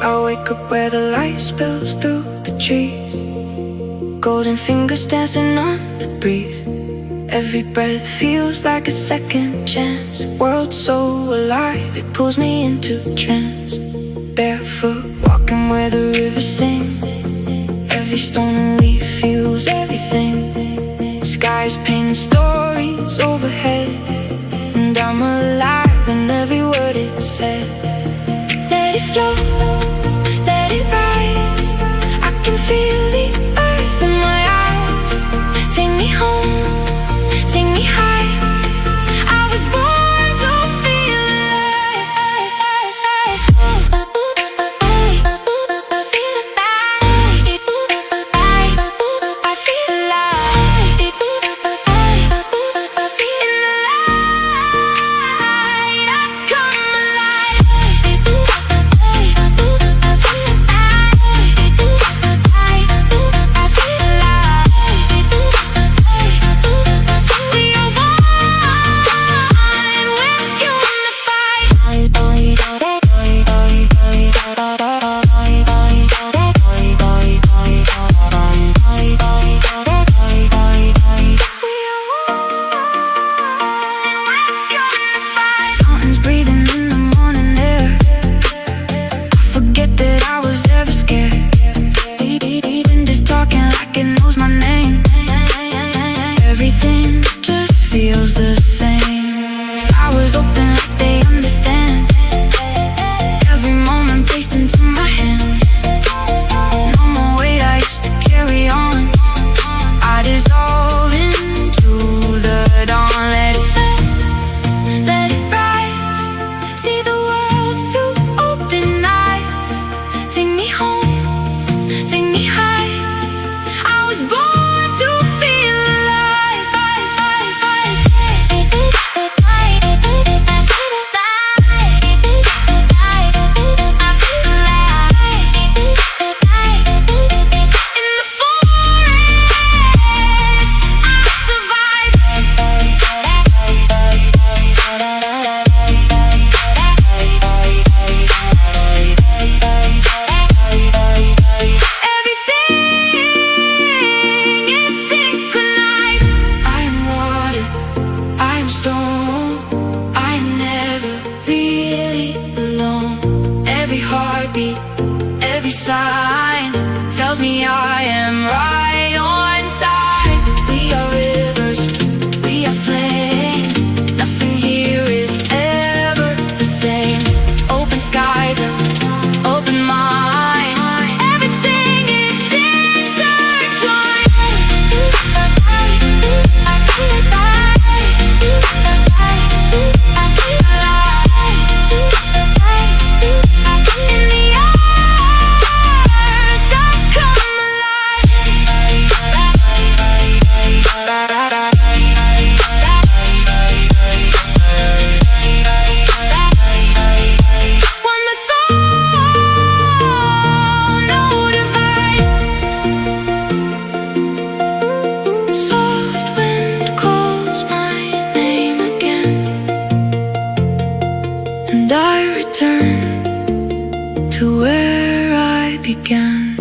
I wake up where the light spills through the trees, golden fingers dancing on the breeze. Every breath feels like a second chance. World so alive, it pulls me into trance. Barefoot, walking where the river sings. Every stone and leaf feels everything. Skies painting stories overhead, and I'm alive in every word it said. Let it flow, let it rise. I can feel the earth in my eyes. Take me home, take me high. I was born to feel alive. I feel alive. In the light, I come alive. Mountains breathing in the morning air. I forget that I was ever scared. Wind is talking like it knows my name. Everything just feels the same. Flowers open like they understand. Every moment placed into my hands. No more weight I used to carry on. I dissolve into the dawn. Let it fall, let it rise. See the world through open eyes. Take me home, take me high. I was born to feel alive. In the forest, I survive. Everything is synchronized. I am water, I am stone. I am never really alone. Every heartbeat, every sign tells me I am right on time. We are rivers, we are flame. Nothing here is ever the same. Open skies and open mind. Everything is intertwined. I feel in the earth, I come alive. When the thorn, no divide. Soft wind calls my name again, and I return to where I began.